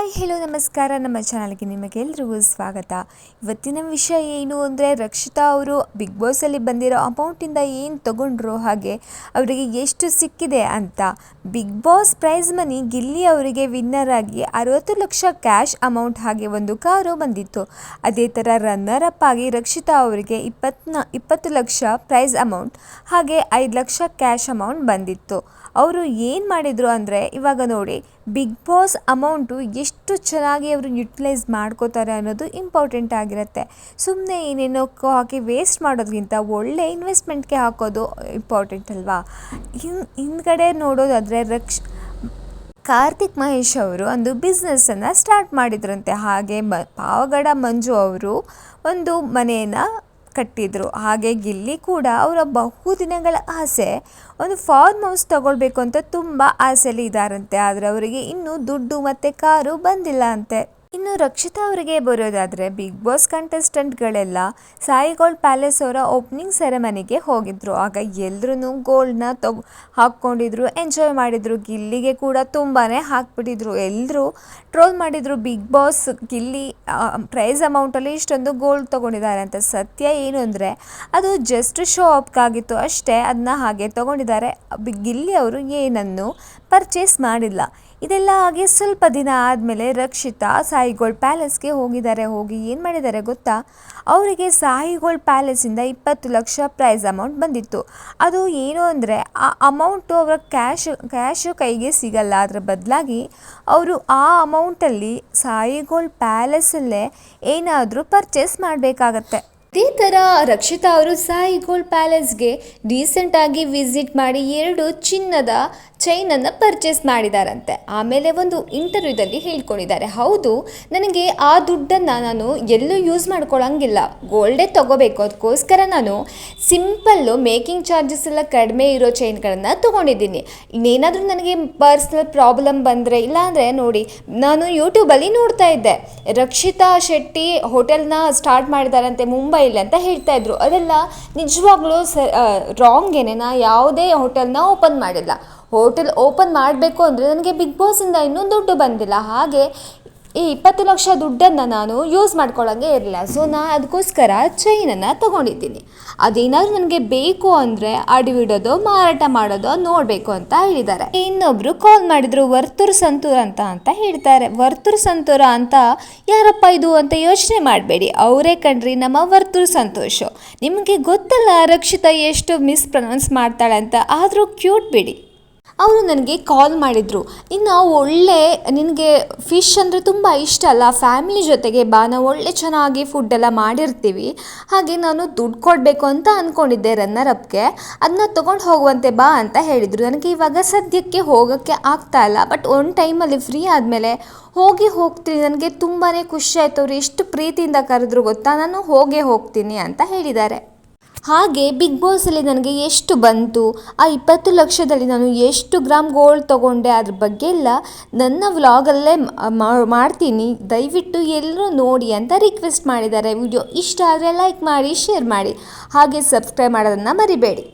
Hi hello ನಮಸ್ಕಾರ. ನಮ್ಮ ಚಾನಲ್ಗೆ ನಿಮಗೆಲ್ಲರಿಗೂ ಸ್ವಾಗತ. ಇವತ್ತಿನ ವಿಷಯ ಏನು ಅಂದರೆ, ರಕ್ಷಿತಾ ಅವರು ಬಿಗ್ ಬಾಸಲ್ಲಿ ಬಂದಿರೋ ಅಮೌಂಟಿಂದ ಏನು ತಗೊಂಡ್ರು, ಹಾಗೆ ಅವರಿಗೆ ಎಷ್ಟು ಸಿಕ್ಕಿದೆ ಅಂತ. Bigg Boss prize money Gilli ಅವರಿಗೆ ವಿನ್ನರ್ ಆಗಿ 60 ಲಕ್ಷ ಕ್ಯಾಶ್ ಅಮೌಂಟ್ ಹಾಗೆ ಒಂದು ಕಾರು ಬಂದಿತ್ತು. ಅದೇ ಥರ ರನ್ನರ್ ಅಪ್ ಆಗಿ ರಕ್ಷಿತಾ ಅವರಿಗೆ 20 ಲಕ್ಷ ಪ್ರೈಸ್ ಅಮೌಂಟ್ ಹಾಗೆ 5 ಲಕ್ಷ ಕ್ಯಾಶ್ ಅಮೌಂಟ್ ಬಂದಿತ್ತು. ಅವರು ಏನು ಮಾಡಿದರು ಅಂದರೆ, ಇವಾಗ ನೋಡಿ, ಬಿಗ್ ಬಾಸ್ ಅಮೌಂಟು ಎಷ್ಟು ಚೆನ್ನಾಗಿ ಅವರು ಯುಟಿಲೈಸ್ ಮಾಡ್ಕೋತಾರೆ ಅನ್ನೋದು ಇಂಪಾರ್ಟೆಂಟ್ ಆಗಿರುತ್ತೆ. ಸುಮ್ಮನೆ ಏನೇನೋ ಹಾಕಿ ವೇಸ್ಟ್ ಮಾಡೋದ್ಕಿಂತ ಒಳ್ಳೆ ಇನ್ವೆಸ್ಟ್ಮೆಂಟ್ಗೆ ಹಾಕೋದು ಇಂಪಾರ್ಟೆಂಟ್ ಅಲ್ವಾ. ಹಿಂದ್ಗಡೆ ನೋಡೋದಾದರೆ ಕಾರ್ತಿಕ್ ಮಹೇಶ್ ಅವರು ಒಂದು ಬಿಸ್ನೆಸ್ಸನ್ನು ಸ್ಟಾರ್ಟ್ ಮಾಡಿದ್ರಂತೆ. ಹಾಗೆ ಪಾವಗಡ ಮಂಜು ಅವರು ಒಂದು ಮನೆಯನ್ನು ಕಟ್ಟಿದ್ರು. ಹಾಗೆ ಗಿಲ್ಲಿ ಕೂಡ ಅವರ ಬಹುದಿನಗಳ ಆಸೆ ಒಂದು ಫಾರ್ಮ್ ಹೌಸ್ ತಗೊಳ್ಬೇಕು ಅಂತ ತುಂಬ ಆಸೆಯಲ್ಲಿ ಇದ್ದಾರಂತೆ. ಆದರೆ ಅವರಿಗೆ ಇನ್ನೂ ದುಡ್ಡು ಮತ್ತು ಕಾರು ಬಂದಿಲ್ಲ ಅಂತೆ. ಇನ್ನು ರಕ್ಷಿತಾ ಅವರಿಗೆ ಬರೋದಾದರೆ, ಬಿಗ್ ಬಾಸ್ ಕಂಟೆಸ್ಟೆಂಟ್ಗಳೆಲ್ಲ ಸಾಯಿ ಗೋಲ್ಡ್ ಪ್ಯಾಲೇಸ್ ಅವರ ಓಪನಿಂಗ್ ಸೆರೆಮನಿಗೆ ಹೋಗಿದ್ರು. ಆಗ ಎಲ್ಲರೂ ಗೋಲ್ಡ್ನ ಹಾಕ್ಕೊಂಡಿದ್ರು, ಎಂಜಾಯ್ ಮಾಡಿದರು. ಗಿಲ್ಲಿಗೆ ಕೂಡ ತುಂಬಾ ಹಾಕ್ಬಿಟ್ಟಿದ್ರು. ಎಲ್ಲರೂ ಟ್ರೋಲ್ ಮಾಡಿದರು, ಬಿಗ್ ಬಾಸ್ ಗಿಲ್ಲಿ ಪ್ರೈಸ್ ಅಮೌಂಟಲ್ಲಿ ಇಷ್ಟೊಂದು ಗೋಲ್ಡ್ ತೊಗೊಂಡಿದ್ದಾರೆ ಅಂತ. ಸತ್ಯ ಏನು ಅಂದರೆ, ಅದು ಜಸ್ಟ್ ಶೋ ಅಪ್ಗಾಗಿತ್ತು ಅಷ್ಟೇ. ಅದನ್ನ ಹಾಗೆ ತೊಗೊಂಡಿದ್ದಾರೆ. ಗಿಲ್ಲಿ ಅವರು ಏನನ್ನು ಪರ್ಚೇಸ್ ಮಾಡಿಲ್ಲ. ಇದೆಲ್ಲ ಹಾಗೆ ಸ್ವಲ್ಪ ದಿನ ಆದಮೇಲೆ ರಕ್ಷಿತಾ ಸಾಯಿ ಗೋಲ್ಡ್ ಪ್ಯಾಲೇಸ್ಗೆ ಹೋಗಿದ್ದಾರೆ. ಹೋಗಿ ಏನು ಮಾಡಿದ್ದಾರೆ ಗೊತ್ತಾ, ಅವರಿಗೆ ಸಾಯಿ ಗೋಲ್ಡ್ ಪ್ಯಾಲೇಸಿಂದ 20 ಲಕ್ಷ ಪ್ರೈಸ್ ಅಮೌಂಟ್ ಬಂದಿತ್ತು. ಅದು ಏನು ಅಂದರೆ, ಆ ಅಮೌಂಟು ಅವರ ಕ್ಯಾಶು ಕೈಗೆ ಸಿಗಲ್ಲ. ಅದರ ಬದಲಾಗಿ ಅವರು ಆ ಅಮೌಂಟಲ್ಲಿ ಸಾಯಿ ಗೋಲ್ಡ್ ಪ್ಯಾಲೇಸಲ್ಲೇ ಏನಾದರೂ ಪರ್ಚೇಸ್ ಮಾಡಬೇಕಾಗತ್ತೆ. ಇದೇ ಥರ ರಕ್ಷಿತಾ ಅವರು ಸಾಯಿ ಗೋಲ್ಡ್ ಪ್ಯಾಲೇಸ್ಗೆ ರೀಸೆಂಟಾಗಿ ವಿಸಿಟ್ ಮಾಡಿ 2 ಚಿನ್ನದ ಚೈನನ್ನು ಪರ್ಚೇಸ್ ಮಾಡಿದಾರಂತೆ. ಆಮೇಲೆ ಒಂದು ಇಂಟರ್ವ್ಯೂದಲ್ಲಿ ಹೇಳ್ಕೊಂಡಿದ್ದಾರೆ, ಹೌದು, ನನಗೆ ಆ ದುಡ್ಡನ್ನು ನಾನು ಎಲ್ಲೂ ಯೂಸ್ ಮಾಡ್ಕೊಳ್ಳೋಂಗಿಲ್ಲ, ಗೋಲ್ಡೇ ತೊಗೋಬೇಕು, ಅದಕ್ಕೋಸ್ಕರ ನಾನು ಸಿಂಪಲ್ಲು ಮೇಕಿಂಗ್ ಚಾರ್ಜಸ್ ಎಲ್ಲ ಕಡಿಮೆ ಇರೋ ಚೈನ್ಗಳನ್ನು ತೊಗೊಂಡಿದ್ದೀನಿ. ಇನ್ನೇನಾದರೂ ನನಗೆ ಪರ್ಸ್ನಲ್ ಪ್ರಾಬ್ಲಮ್ ಬಂದರೆ, ಇಲ್ಲಾಂದರೆ ನೋಡಿ, ನಾನು ಯೂಟ್ಯೂಬಲ್ಲಿ ನೋಡ್ತಾ ಇದ್ದೆ, ರಕ್ಷಿತಾ ಶೆಟ್ಟಿ ಹೋಟೆಲ್ನ ಸ್ಟಾರ್ಟ್ ಮಾಡಿದಾರಂತೆ ಮುಂಬೈಲಿ ಅಂತ ಹೇಳ್ತಾ ಇದ್ರು. ಅದೆಲ್ಲ ನಿಜವಾಗ್ಲೂ ರಾಂಗ್ ಏನೇ. ನಾ ಯಾವುದೇ ಹೋಟೆಲ್ನ ಓಪನ್ ಮಾಡಿಲ್ಲ. ಹೋಟೆಲ್ ಓಪನ್ ಮಾಡಬೇಕು ಅಂದರೆ ನನಗೆ ಬಿಗ್ ಬಾಸಿಂದ ಇನ್ನೂ ದುಡ್ಡು ಬಂದಿಲ್ಲ. ಹಾಗೆ ಈ 20 ಲಕ್ಷ ದುಡ್ಡನ್ನು ನಾನು ಯೂಸ್ ಮಾಡ್ಕೊಳ್ಳೋಂಗೆ ಇರಲಿಲ್ಲ. ಸೊ ನಾನು ಅದಕ್ಕೋಸ್ಕರ ಚೈನನ್ನು ತೊಗೊಂಡಿದ್ದೀನಿ. ಅದೇನಾದರೂ ನನಗೆ ಬೇಕು ಅಂದರೆ ಅಡಿವಿಡೋದು, ಮಾರಾಟ ಮಾಡೋದು ನೋಡಬೇಕು ಅಂತ ಹೇಳಿದ್ದಾರೆ. ಇನ್ನೊಬ್ಬರು ಕಾಲ್ ಮಾಡಿದರು, ವರ್ತೂರು ಸಂತೂರ್ ಅಂತ ಹೇಳ್ತಾರೆ. ವರ್ತೂರು ಸಂತೂರ ಅಂತ ಯಾರಪ್ಪ ಇದು ಅಂತ ಯೋಚನೆ ಮಾಡಬೇಡಿ, ಅವರೇ ಕಣ್ರಿ ನಮ್ಮ ವರ್ತೂರು ಸಂತೋಷು. ನಿಮಗೆ ಗೊತ್ತಲ್ಲ ರಕ್ಷಿತಾ ಎಷ್ಟು ಮಿಸ್ಪ್ರೊನೌನ್ಸ್ ಮಾಡ್ತಾಳೆ ಅಂತ, ಆದರೂ ಕ್ಯೂಟ್ ಬಿಡಿ. ಅವರು ನನಗೆ ಕಾಲ್ ಮಾಡಿದರು, ನಿನಗೆ ಫಿಶ್ ಅಂದರೆ ತುಂಬ ಇಷ್ಟ ಅಲ್ಲ, ಫ್ಯಾಮಿಲಿ ಜೊತೆಗೆ ಬಾ, ನಾವು ಒಳ್ಳೆ ಚೆನ್ನಾಗಿ ಫುಡ್ಡೆಲ್ಲ ಮಾಡಿರ್ತೀವಿ, ಹಾಗೆ ನಾನು ದುಡ್ಡು ಕೊಡಬೇಕು ಅಂತ ಅಂದ್ಕೊಂಡಿದ್ದೆ ರನ್ನರ್ ಅಪ್ಗೆ, ಅದನ್ನ ತೊಗೊಂಡು ಹೋಗುವಂತೆ ಬಾ ಅಂತ ಹೇಳಿದರು. ನನಗೆ ಇವಾಗ ಸದ್ಯಕ್ಕೆ ಹೋಗೋಕ್ಕೆ ಆಗ್ತಾ ಇಲ್ಲ, ಬಟ್ ಒಂದು ಟೈಮಲ್ಲಿ ಫ್ರೀ ಆದಮೇಲೆ ಹೋಗ್ತೀನಿ. ನನಗೆ ತುಂಬಾ ಖುಷಿ ಆಯಿತು, ಅವ್ರು ಎಷ್ಟು ಪ್ರೀತಿಯಿಂದ ಕರೆದ್ರು ಗೊತ್ತಾ, ನಾನು ಹೋಗ್ತೀನಿ ಅಂತ ಹೇಳಿದ್ದಾರೆ. ಹಾಗೆ ಬಿಗ್ ಬಾಸಲ್ಲಿ ನನಗೆ ಎಷ್ಟು ಬಂತು, ಆ 20 ಲಕ್ಷದಲ್ಲಿ ನಾನು ಎಷ್ಟು ಗ್ರಾಮ್ ಗೋಲ್ಡ್ ತೊಗೊಂಡೆ, ಅದ್ರ ಬಗ್ಗೆ ಎಲ್ಲ ನನ್ನ ವ್ಲಾಗಲ್ಲೇ ಮಾಡ್ತೀನಿ, ದಯವಿಟ್ಟು ಎಲ್ಲರೂ ನೋಡಿ ಅಂತ ರಿಕ್ವೆಸ್ಟ್ ಮಾಡಿದ್ದಾರೆ. ವಿಡಿಯೋ ಇಷ್ಟ ಆದರೆ ಲೈಕ್ ಮಾಡಿ, ಶೇರ್ ಮಾಡಿ, ಹಾಗೆ ಸಬ್ಸ್ಕ್ರೈಬ್ ಮಾಡೋದನ್ನು ಮರಿಬೇಡಿ.